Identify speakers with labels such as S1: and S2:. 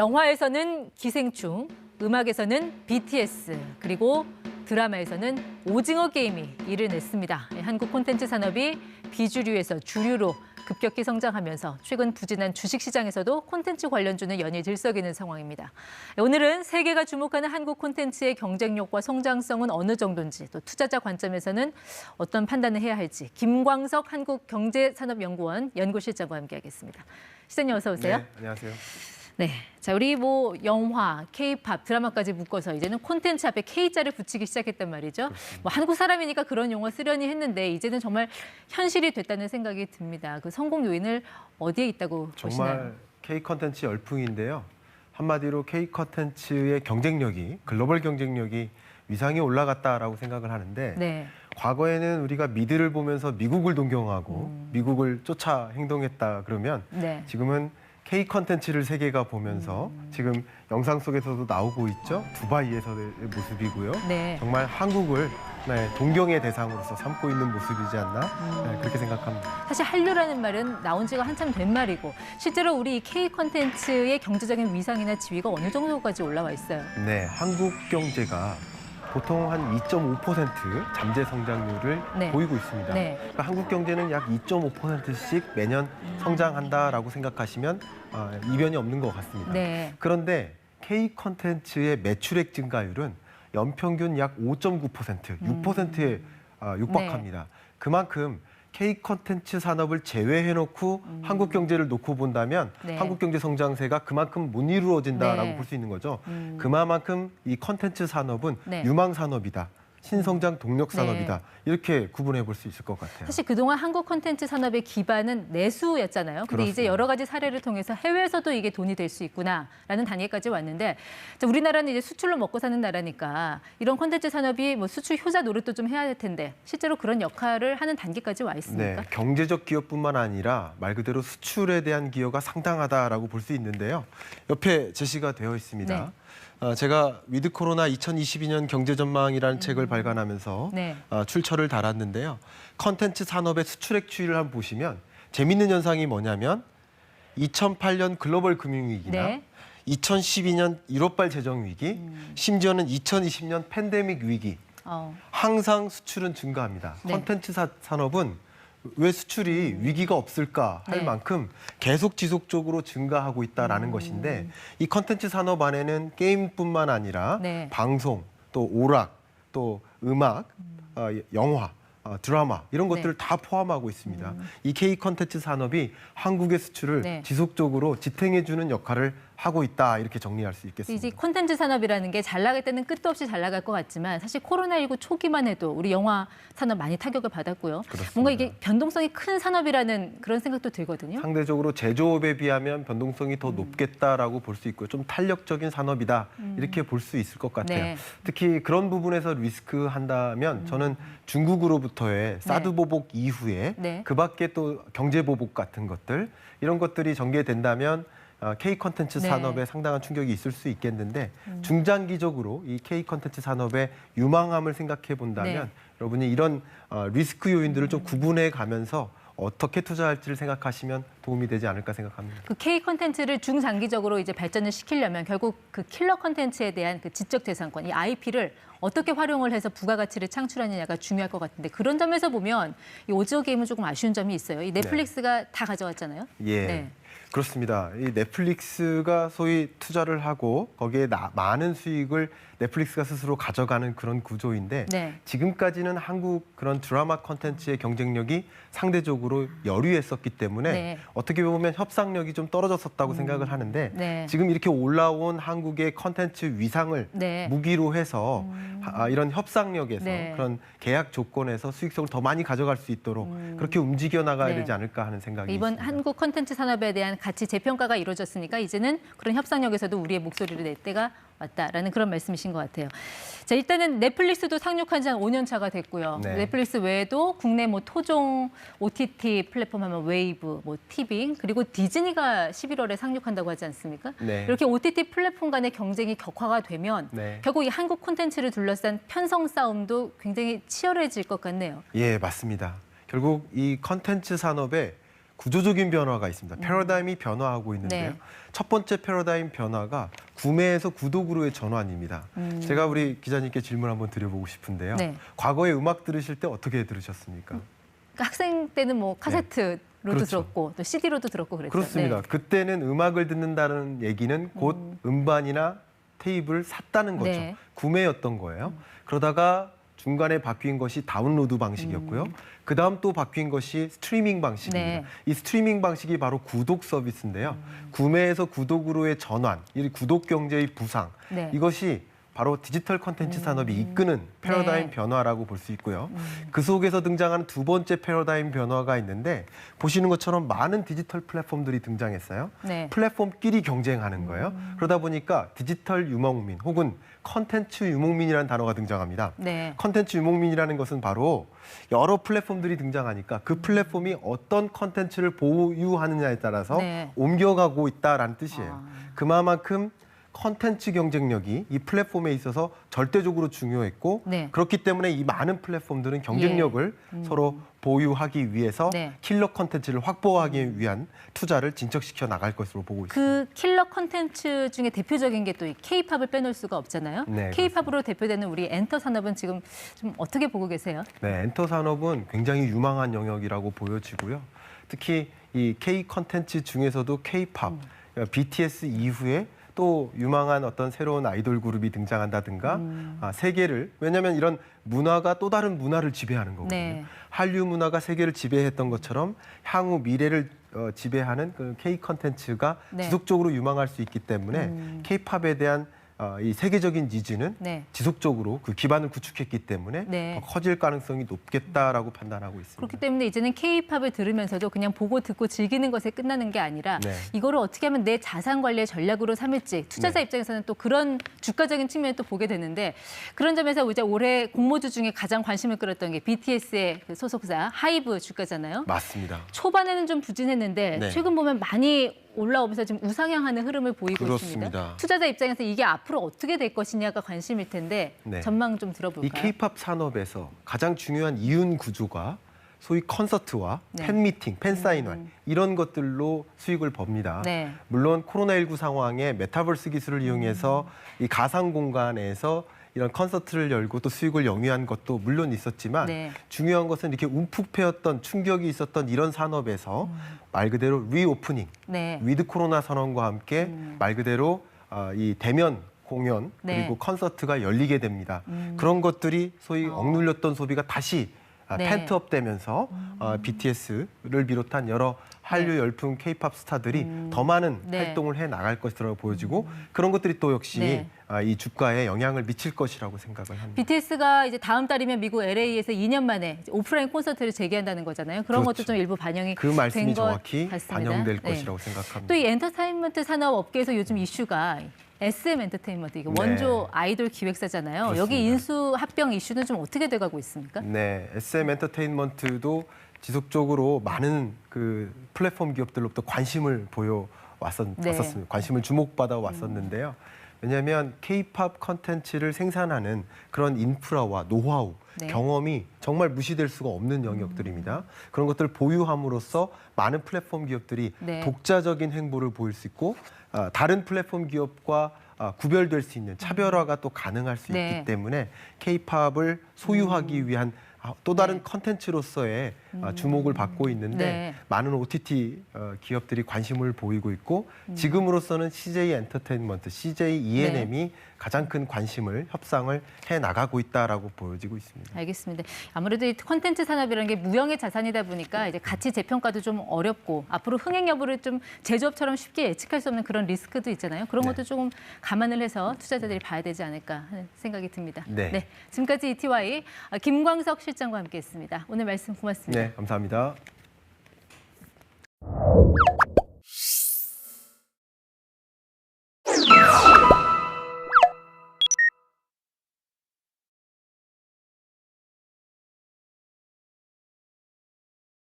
S1: 영화에서는 기생충, 음악에서는 BTS, 그리고 드라마에서는 오징어 게임이 이를 냈습니다. 한국 콘텐츠 산업이 비주류에서 주류로 급격히 성장하면서 최근 부진한 주식시장에서도 콘텐츠 관련주는 연일 들썩이는 상황입니다. 오늘은 세계가 주목하는 한국 콘텐츠의 경쟁력과 성장성은 어느 정도인지, 또 투자자 관점에서는 어떤 판단을 해야 할지 김광석 한국경제산업연구원 연구실장과 함께하겠습니다. 시장님 어서 오세요.
S2: 네, 안녕하세요.
S1: 네, 자 우리 영화, K-팝, 드라마까지 묶어서 이제는 콘텐츠 앞에 K자를 붙이기 시작했단 말이죠. 한국 사람이니까 그런 용어 쓰려니 했는데 이제는 정말 현실이 됐다는 생각이 듭니다. 그 성공 요인을 어디에 있다고 보시나요?
S2: 정말 K 콘텐츠 열풍인데요. 한마디로 K 콘텐츠의 경쟁력이, 글로벌 경쟁력이 위상이 올라갔다라고 생각을 하는데
S1: 네.
S2: 과거에는 우리가 미드를 보면서 미국을 동경하고 미국을 쫓아 행동했다 그러면
S1: 네.
S2: 지금은 K 콘텐츠를 세계가 보면서 지금 영상 속에서도 나오고 있죠. 두바이에서의 모습이고요.
S1: 네.
S2: 정말 한국을 동경의 대상으로서 삼고 있는 모습이지 않나 그렇게 생각합니다.
S1: 사실 한류라는 말은 나온 지가 한참 된 말이고 실제로 우리 K 콘텐츠의 경제적인 위상이나 지위가 어느 정도까지 올라와 있어요?
S2: 네, 한국 경제가 보통 한 2.5% 잠재 성장률을
S1: 네.
S2: 보이고 있습니다.
S1: 네.
S2: 그러니까 한국 경제는 약 2.5%씩 매년 성장한다라고 생각하시면 이변이 없는 것 같습니다.
S1: 네.
S2: 그런데 K 콘텐츠의 매출액 증가율은 연평균 약 5.9%, 6%에 육박합니다. 그만큼 K 콘텐츠 산업을 제외해놓고 한국 경제를 놓고 본다면
S1: 네.
S2: 한국 경제 성장세가 그만큼 못 이루어진다라고
S1: 네.
S2: 볼 수 있는 거죠. 그만큼 이 콘텐츠 산업은
S1: 네.
S2: 유망 산업이다. 신성장 동력 산업이다.
S1: 네.
S2: 이렇게 구분해 볼 수 있을 것 같아요.
S1: 사실 그동안 한국 콘텐츠 산업의 기반은 내수였잖아요. 근데 이제
S2: 그렇습니다.
S1: 여러 가지 사례를 통해서 해외에서도 이게 돈이 될 수 있구나라는 단계까지 왔는데 자, 우리나라는 이제 수출로 먹고 사는 나라니까 이런 콘텐츠 산업이 수출 효자 노릇도 좀 해야 될 텐데 실제로 그런 역할을 하는 단계까지 와 있습니까?
S2: 네, 경제적 기여뿐만 아니라 말 그대로 수출에 대한 기여가 상당하다라고 볼 수 있는데요. 옆에 제시가 되어 있습니다.
S1: 네.
S2: 제가 위드 코로나 2022년 경제 전망이라는 책을 발간하면서
S1: 네.
S2: 출처를 달았는데요. 컨텐츠 산업의 수출액 추이를 한번 보시면 재밌는 현상이 뭐냐면 2008년 글로벌 금융위기나
S1: 네.
S2: 2012년 1월발 재정위기, 심지어는 2020년 팬데믹 위기, 항상 수출은 증가합니다.
S1: 네.
S2: 컨텐츠 산업은 왜 수출이 위기가 없을까 할
S1: 네.
S2: 만큼 계속 지속적으로 증가하고 있다는 것인데 이 컨텐츠 산업 안에는 게임뿐만 아니라
S1: 네.
S2: 방송, 또 오락, 또 음악, 영화, 드라마 이런 것들을 다 포함하고 있습니다. 이 K 컨텐츠 산업이 한국의 수출을
S1: 네.
S2: 지속적으로 지탱해주는 역할을 하고 있다 이렇게 정리할 수 있겠습니다.
S1: 이제 콘텐츠 산업이라는 게 잘 나갈 때는 끝도 없이 잘 나갈 것 같지만 사실 코로나19 초기만 해도 우리 영화 산업 많이 타격을 받았고요.
S2: 그렇습니다.
S1: 뭔가 이게 변동성이 큰 산업이라는 그런 생각도 들거든요.
S2: 상대적으로 제조업에 비하면 변동성이 더 높겠다라고 볼 수 있고요. 좀 탄력적인 산업이다 이렇게 볼 수 있을 것 같아요.
S1: 네.
S2: 특히 그런 부분에서 리스크 한다면 저는 중국으로부터의 사드 보복 이후에
S1: 네.
S2: 그 밖에 또 경제 보복 같은 것들 이런 것들이 전개된다면 K 콘텐츠
S1: 네.
S2: 산업에 상당한 충격이 있을 수 있겠는데 중장기적으로 이 K 콘텐츠 산업의 유망함을 생각해 본다면
S1: 네.
S2: 여러분이 이런 리스크 요인들을 좀 구분해 가면서 어떻게 투자할지를 생각하시면 도움이 되지 않을까 생각합니다.
S1: 그 K 콘텐츠를 중장기적으로 이제 발전을 시키려면 결국 그 킬러 콘텐츠에 대한 그 지적 재산권, 이 IP를 어떻게 활용을 해서 부가가치를 창출하느냐가 중요할 것 같은데 그런 점에서 보면 이 오징어 게임은 조금 아쉬운 점이 있어요. 이 넷플릭스가 다 가져갔잖아요.
S2: 예.
S1: 네.
S2: 그렇습니다. 이 넷플릭스가 소위 투자를 하고 거기에 많은 수익을 넷플릭스가 스스로 가져가는 그런 구조인데
S1: 네.
S2: 지금까지는 한국 그런 드라마 콘텐츠의 경쟁력이 상대적으로 여류했었기 때문에
S1: 네.
S2: 어떻게 보면 협상력이 좀 떨어졌었다고 생각을 하는데
S1: 네.
S2: 지금 이렇게 올라온 한국의 콘텐츠 위상을
S1: 네.
S2: 무기로 해서 이런 협상력에서
S1: 네.
S2: 그런 계약 조건에서 수익성을 더 많이 가져갈 수 있도록 그렇게 움직여 나가야
S1: 네.
S2: 되지 않을까 하는 생각이
S1: 이번
S2: 있습니다.
S1: 한국 콘텐츠 산업에 대한 가치 재평가가 이루어졌으니까 이제는 그런 협상력에서도 우리의 목소리를 낼 때가 왔다라는 그런 말씀이신 것 같아요. 자, 일단은 넷플릭스도 상륙한 지 한 5년 차가 됐고요.
S2: 네.
S1: 넷플릭스 외에도 국내 토종 OTT 플랫폼 하면 웨이브, 티빙, 그리고 디즈니가 11월에 상륙한다고 하지 않습니까?
S2: 네.
S1: 이렇게 OTT 플랫폼 간의 경쟁이 격화가 되면
S2: 네.
S1: 결국 이 한국 콘텐츠를 둘러싼 편성 싸움도 굉장히 치열해질 것 같네요.
S2: 예, 맞습니다. 결국 이 컨텐츠 산업에 구조적인 변화가 있습니다. 패러다임이 변화하고 있는데요.
S1: 네.
S2: 첫 번째 패러다임 변화가 구매에서 구독으로의 전환입니다. 제가 우리 기자님께 질문 한번 드려보고 싶은데요.
S1: 네.
S2: 과거에 음악 들으실 때 어떻게 들으셨습니까?
S1: 그러니까 학생 때는 뭐 카세트로도
S2: 그렇죠.
S1: 들었고 또 CD로도 들었고 그랬죠.
S2: 그렇습니다.
S1: 네.
S2: 그때는 음악을 듣는다는 얘기는 곧 음반이나 테이프를 샀다는 거죠.
S1: 네.
S2: 구매였던 거예요. 그러다가 중간에 바뀐 것이 다운로드 방식이었고요. 그다음 또 바뀐 것이 스트리밍 방식입니다.
S1: 네.
S2: 이 스트리밍 방식이 바로 구독 서비스인데요. 구매에서 구독으로의 전환, 이 구독 경제의 부상,
S1: 네.
S2: 이것이 바로 디지털 콘텐츠 산업이 이끄는 패러다임
S1: 네.
S2: 변화라고 볼 수 있고요. 그 속에서 등장하는 두 번째 패러다임 변화가 있는데 보시는 것처럼 많은 디지털 플랫폼들이 등장했어요.
S1: 네.
S2: 플랫폼끼리 경쟁하는 거예요. 그러다 보니까 디지털 유목민 혹은 컨텐츠 유목민이라는 단어가 등장합니다.
S1: 네.
S2: 컨텐츠 유목민이라는 것은 바로 여러 플랫폼들이 등장하니까 그 플랫폼이 어떤 컨텐츠를 보유하느냐에 따라서
S1: 네.
S2: 옮겨가고 있다라는 뜻이에요.
S1: 아.
S2: 그만큼 컨텐츠 경쟁력이 이 플랫폼에 있어서 절대적으로 중요했고
S1: 네.
S2: 그렇기 때문에 이 많은 플랫폼들은 경쟁력을 서로 보유하기 위해서
S1: 네.
S2: 킬러 컨텐츠를 확보하기 위한 투자를 진척시켜 나갈 것으로 보고 있습니다.
S1: 그 킬러 콘텐츠 중에 대표적인 게 또 이 K-팝을 빼놓을 수가 없잖아요.
S2: 네,
S1: K-팝으로 대표되는 우리 엔터 산업은 지금 좀 어떻게 보고 계세요?
S2: 네, 엔터 산업은 굉장히 유망한 영역이라고 보여지고요. 특히 이 K 컨텐츠 중에서도 K-팝, BTS 이후에 또 유망한 어떤 새로운 아이돌 그룹이 등장한다든가 세계를 왜냐하면 이런 문화가 또 다른 문화를 지배하는 거거든요.
S1: 네.
S2: 한류 문화가 세계를 지배했던 것처럼 향후 미래를 지배하는 그 K 컨텐츠가
S1: 네.
S2: 지속적으로 유망할 수 있기 때문에 K-팝에 대한 이 세계적인 니즈는
S1: 네.
S2: 지속적으로 그 기반을 구축했기 때문에
S1: 네.
S2: 더 커질 가능성이 높겠다라고 판단하고 있습니다.
S1: 그렇기 때문에 이제는 K-팝을 들으면서도 그냥 보고 듣고 즐기는 것에 끝나는 게 아니라
S2: 네.
S1: 이거를 어떻게 하면 내 자산 관리의 전략으로 삼을지 투자자
S2: 네.
S1: 입장에서는 또 그런 주가적인 측면을 또 보게 되는데 그런 점에서 이제 올해 공모주 중에 가장 관심을 끌었던 게 BTS의 그 소속사 하이브 주가잖아요.
S2: 맞습니다.
S1: 초반에는 좀 부진했는데
S2: 네.
S1: 최근 보면 많이 올라오면서 지금 우상향하는 흐름을 보이고
S2: 그렇습니다.
S1: 있습니다. 투자자 입장에서 이게 앞으로 어떻게 될 것이냐가 관심일 텐데
S2: 네.
S1: 전망 좀
S2: 이
S1: 들어볼까요?
S2: K-팝 산업에서 가장 중요한 이윤 구조가 소위 콘서트와
S1: 네.
S2: 팬미팅, 팬사인회 이런 것들로 수익을 법니다.
S1: 네.
S2: 물론 코로나19 상황에 메타버스 기술을 이용해서 이 가상 공간에서 이런 콘서트를 열고 또 수익을 영위한 것도 물론 있었지만
S1: 네.
S2: 중요한 것은 이렇게 움푹 패였던 충격이 있었던 이런 산업에서 말 그대로 리오프닝,
S1: 네.
S2: 위드 코로나 선언과 함께 말 그대로 이 대면 공연
S1: 네.
S2: 그리고 콘서트가 열리게 됩니다. 그런 것들이 소위 억눌렸던 소비가 다시
S1: 네.
S2: 펜트업 되면서 BTS를 비롯한 여러 한류
S1: 네.
S2: 열풍 K-팝 스타들이 더 많은
S1: 네.
S2: 활동을 해 나갈 것으로 보여지고 그런 것들이 또 역시
S1: 네.
S2: 이 주가에 영향을 미칠 것이라고 생각을 합니다.
S1: BTS가 이제 다음 달이면 미국 LA에서 2년 만에 이제 오프라인 콘서트를 재개한다는 거잖아요. 그런
S2: 그렇죠.
S1: 것도 좀 일부 반영이
S2: 그 말씀이
S1: 된 것
S2: 정확히
S1: 같습니다.
S2: 반영될
S1: 네.
S2: 것이라고 생각합니다.
S1: 또 이 엔터테인먼트 산업 업계에서 요즘 이슈가 SM 엔터테인먼트 이게
S2: 네.
S1: 원조 아이돌 기획사잖아요.
S2: 그렇습니다.
S1: 여기 인수 합병 이슈는 좀 어떻게 돼가고 있습니까?
S2: 네, SM 엔터테인먼트도 지속적으로 많은 그 플랫폼 기업들로부터 관심을 왔었습니다.
S1: 네.
S2: 관심을 주목받아 왔었는데요. 왜냐하면 K-팝 컨텐츠를 생산하는 그런 인프라와 노하우,
S1: 네.
S2: 경험이 정말 무시될 수가 없는 영역들입니다. 그런 것들을 보유함으로써 많은 플랫폼 기업들이
S1: 네.
S2: 독자적인 행보를 보일 수 있고 다른 플랫폼 기업과 구별될 수 있는 차별화가 또 가능할 수
S1: 네.
S2: 있기 때문에 K-팝을 소유하기 위한 또 다른 컨텐츠로서의 주목을 받고 있는데
S1: 네.
S2: 많은 OTT 기업들이 관심을 보이고 있고 지금으로서는 CJ 엔터테인먼트, CJ E&M이 가장 큰 관심을 협상을 해 나가고 있다라고 보여지고 있습니다.
S1: 알겠습니다. 아무래도 이 콘텐츠 산업이라는 게 무형의 자산이다 보니까 이제 가치 재평가도 좀 어렵고 앞으로 흥행 여부를 좀 제조업처럼 쉽게 예측할 수 없는 그런 리스크도 있잖아요. 그런
S2: 네.
S1: 것도 조금 감안을 해서 투자자들이 봐야 되지 않을까 하는 생각이 듭니다.
S2: 네.
S1: 지금까지 ETY 김광석 실장과 함께했습니다. 오늘 말씀 고맙습니다.
S2: 네, 감사합니다.